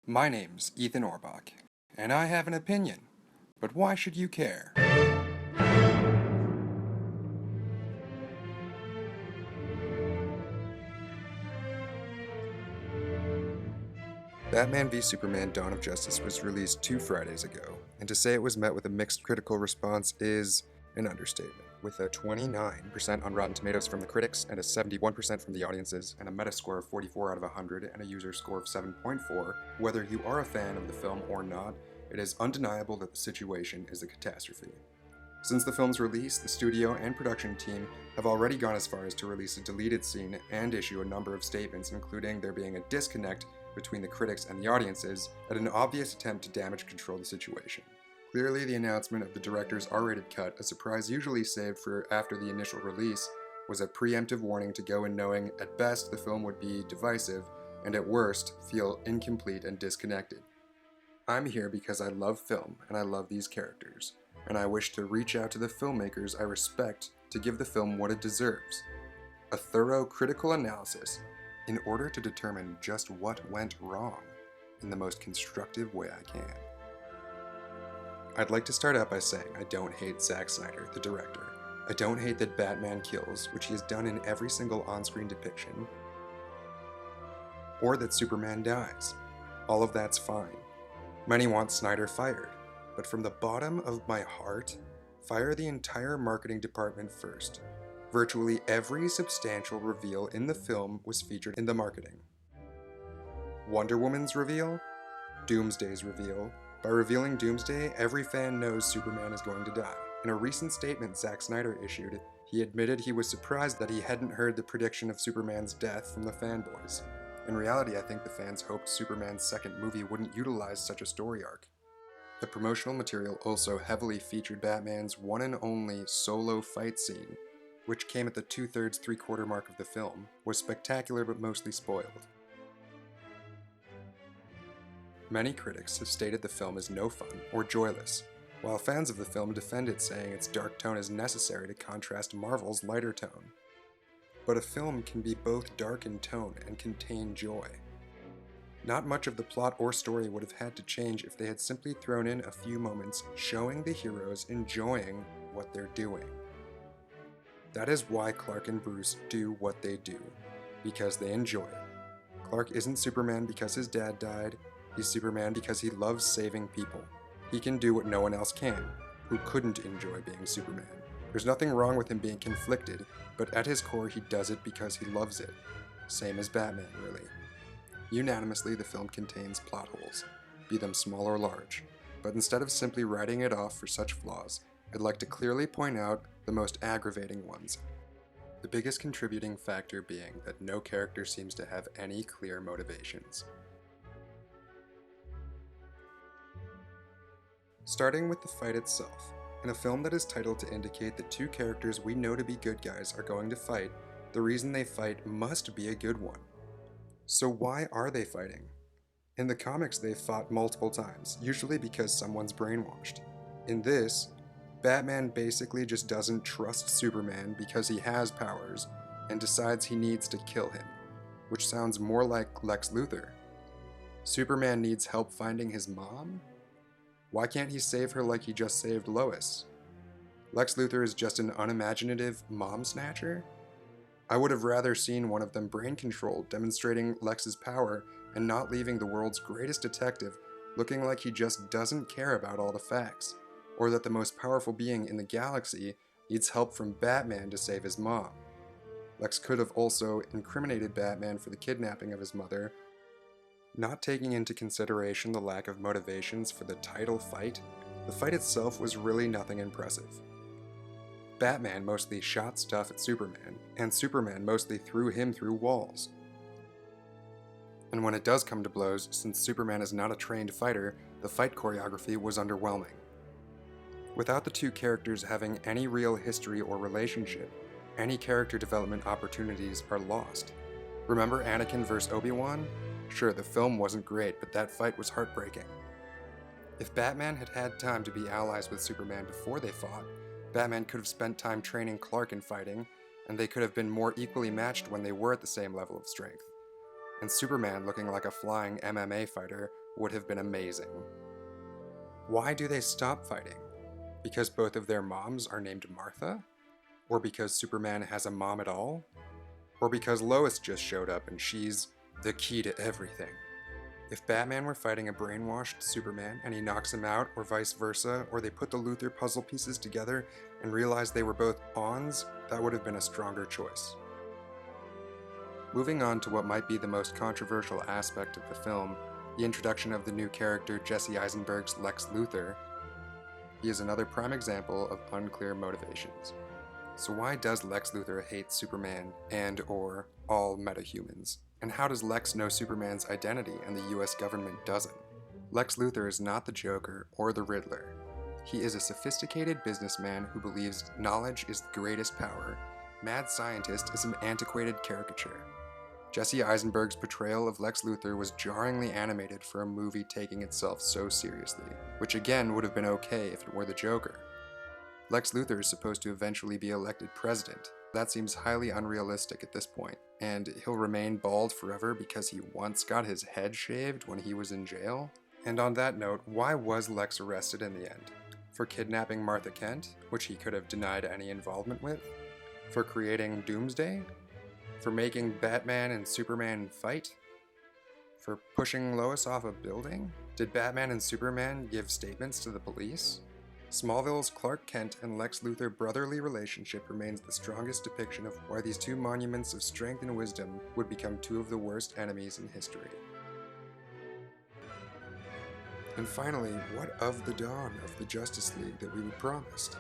My name's Ethan Orbach, and I have an opinion, but why should you care? Batman v Superman Dawn of Justice was released 2 Fridays ago, and to say it was met with a mixed critical response is an understatement. With a 29% on Rotten Tomatoes from the critics and a 71% from the audiences, and a Metascore of 44 out of 100 and a user score of 7.4, whether you are a fan of the film or not, it is undeniable that the situation is a catastrophe. Since the film's release, the studio and production team have already gone as far as to release a deleted scene and issue a number of statements, including there being a disconnect between the critics and the audiences, at an obvious attempt to damage control the situation. Clearly, the announcement of the director's R-rated cut, a surprise usually saved for after the initial release, was a preemptive warning to go in knowing at best the film would be divisive, and at worst, feel incomplete and disconnected. I'm here because I love film and I love these characters, and I wish to reach out to the filmmakers I respect to give the film what it deserves: a thorough critical analysis in order to determine just what went wrong in the most constructive way I can. I'd like to start out by saying I don't hate Zack Snyder, the director. I don't hate that Batman kills, which he has done in every single on-screen depiction, or that Superman dies. All of that's fine. Many want Snyder fired, but from the bottom of my heart, fire the entire marketing department first. Virtually every substantial reveal in the film was featured in the marketing. Wonder Woman's reveal, Doomsday's reveal. By revealing Doomsday, every fan knows Superman is going to die. In a recent statement Zack Snyder issued, he admitted he was surprised that he hadn't heard the prediction of Superman's death from the fanboys. In reality, I think the fans hoped Superman's second movie wouldn't utilize such a story arc. The promotional material also heavily featured Batman's one and only solo fight scene, which came at the 2/3, 3/4 mark of the film, was spectacular but mostly spoiled. Many critics have stated the film is no fun or joyless, while fans of the film defend it, saying its dark tone is necessary to contrast Marvel's lighter tone. But a film can be both dark in tone and contain joy. Not much of the plot or story would have had to change if they had simply thrown in a few moments showing the heroes enjoying what they're doing. That is why Clark and Bruce do what they do, because they enjoy it. Clark isn't Superman because his dad died, he's Superman because he loves saving people. He can do what no one else can, who couldn't enjoy being Superman. There's nothing wrong with him being conflicted, but at his core he does it because he loves it. Same as Batman, really. Unanimously, the film contains plot holes, be them small or large, but instead of simply writing it off for such flaws, I'd like to clearly point out the most aggravating ones. The biggest contributing factor being that no character seems to have any clear motivations. Starting with the fight itself, in a film that is titled to indicate that two characters we know to be good guys are going to fight, the reason they fight must be a good one. So why are they fighting? In the comics, they've fought multiple times, usually because someone's brainwashed. In this, Batman basically just doesn't trust Superman because he has powers and decides he needs to kill him, which sounds more like Lex Luthor. Superman needs help finding his mom? Why can't he save her like he just saved Lois? Lex Luthor is just an unimaginative mom snatcher? I would have rather seen one of them brain-controlled, demonstrating Lex's power and not leaving the world's greatest detective looking like he just doesn't care about all the facts, or that the most powerful being in the galaxy needs help from Batman to save his mom. Lex could have also incriminated Batman for the kidnapping of his mother. Not taking into consideration the lack of motivations for the title fight, the fight itself was really nothing impressive. Batman mostly shot stuff at Superman, and Superman mostly threw him through walls. And when it does come to blows, since Superman is not a trained fighter, the fight choreography was underwhelming. Without the two characters having any real history or relationship, any character development opportunities are lost. Remember Anakin vs. Obi-Wan? Sure, the film wasn't great, but that fight was heartbreaking. If Batman had had time to be allies with Superman before they fought, Batman could have spent time training Clark in fighting, and they could have been more equally matched when they were at the same level of strength. and Superman looking like a flying MMA fighter would have been amazing. Why do they stop fighting? Because both of their moms are named Martha? Or because Superman has a mom at all? Or because Lois just showed up and she's the key to everything? If Batman were fighting a brainwashed Superman and he knocks him out, or vice versa, or they put the Luthor puzzle pieces together and realized they were both pawns, that would have been a stronger choice. Moving on to what might be the most controversial aspect of the film, the introduction of the new character Jesse Eisenberg's Lex Luthor. He is another prime example of unclear motivations. So why does Lex Luthor hate Superman and/or all metahumans? And how does Lex know Superman's identity and the US government doesn't? Lex Luthor is not the Joker or the Riddler. He is a sophisticated businessman who believes knowledge is the greatest power. Mad Scientist is an antiquated caricature. Jesse Eisenberg's portrayal of Lex Luthor was jarringly animated for a movie taking itself so seriously, which again would have been okay if it were the Joker. Lex Luthor is supposed to eventually be elected president. That seems highly unrealistic at this point, and he'll remain bald forever because he once got his head shaved when he was in jail? And on that note, why was Lex arrested in the end? For kidnapping Martha Kent, which he could have denied any involvement with? For creating Doomsday? For making Batman and Superman fight? For pushing Lois off a building? Did Batman and Superman give statements to the police? Smallville's Clark Kent and Lex Luthor brotherly relationship remains the strongest depiction of why these two monuments of strength and wisdom would become two of the worst enemies in history. And finally, what of the dawn of the Justice League that we were promised?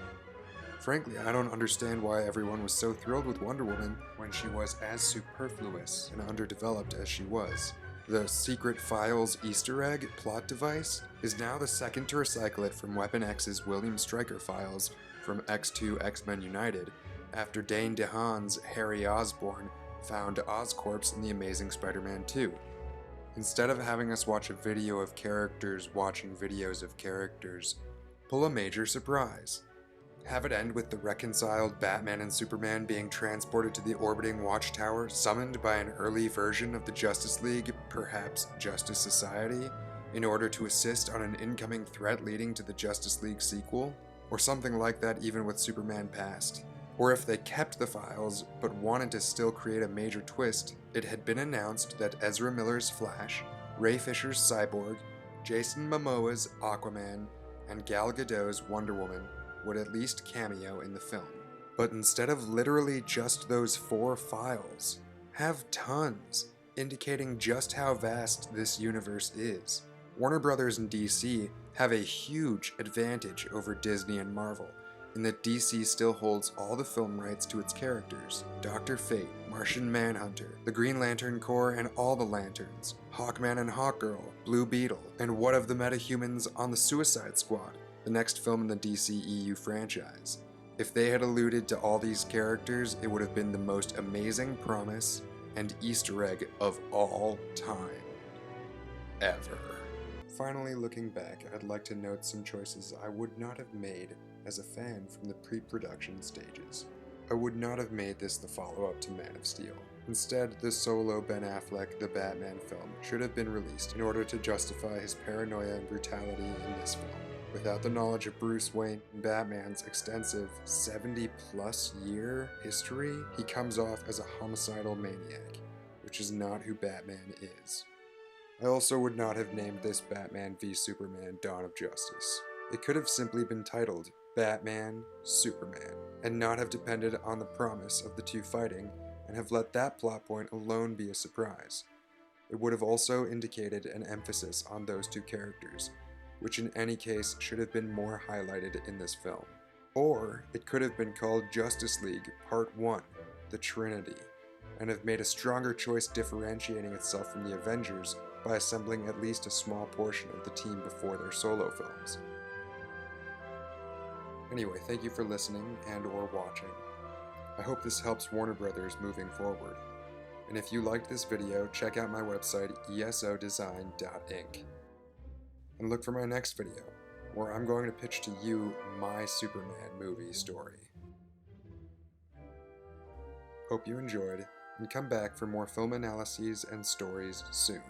Frankly, I don't understand why everyone was so thrilled with Wonder Woman when she was as superfluous and underdeveloped as she was. The Secret Files Easter egg plot device is now the second to recycle it from Weapon X's William Stryker files from X2 X-Men United, after Dane DeHaan's Harry Osborn found Oscorp in The Amazing Spider-Man 2. Instead of having us watch a video of characters watching videos of characters, pull a major surprise. Have it end with the reconciled Batman and Superman being transported to the orbiting Watchtower, summoned by an early version of the Justice League, perhaps Justice Society, in order to assist on an incoming threat leading to the Justice League sequel? Or something like that even with Superman Past. Or if they kept the files, but wanted to still create a major twist, it had been announced that Ezra Miller's Flash, Ray Fisher's Cyborg, Jason Momoa's Aquaman, and Gal Gadot's Wonder Woman would at least cameo in the film. But instead of literally just those 4 files, have tons, indicating just how vast this universe is. Warner Brothers and DC have a huge advantage over Disney and Marvel, in that DC still holds all the film rights to its characters: Dr. Fate, Martian Manhunter, the Green Lantern Corps and all the Lanterns, Hawkman and Hawkgirl, Blue Beetle, and what of the metahumans on the Suicide Squad, the next film in the DCEU franchise. If they had alluded to all these characters, it would have been the most amazing promise and Easter egg of all time. Ever. Finally, looking back, I'd like to note some choices I would not have made as a fan from the pre-production stages. I would not have made this the follow-up to Man of Steel. Instead, the solo Ben Affleck The Batman film should have been released in order to justify his paranoia and brutality in this film. Without the knowledge of Bruce Wayne and Batman's extensive 70-plus year history, he comes off as a homicidal maniac, which is not who Batman is. I also would not have named this Batman v Superman Dawn of Justice. It could have simply been titled Batman, Superman, and not have depended on the promise of the two fighting, and have let that plot point alone be a surprise. It would have also indicated an emphasis on those two characters, which in any case should have been more highlighted in this film. Or it could have been called Justice League Part 1, The Trinity, and have made a stronger choice differentiating itself from the Avengers by assembling at least a small portion of the team before their solo films. Anyway, thank you for listening and/or watching. I hope this helps Warner Brothers moving forward. And if you liked this video, check out my website esodesign.inc. And look for my next video, where I'm going to pitch to you my Superman movie story. Hope you enjoyed, and come back for more film analyses and stories soon.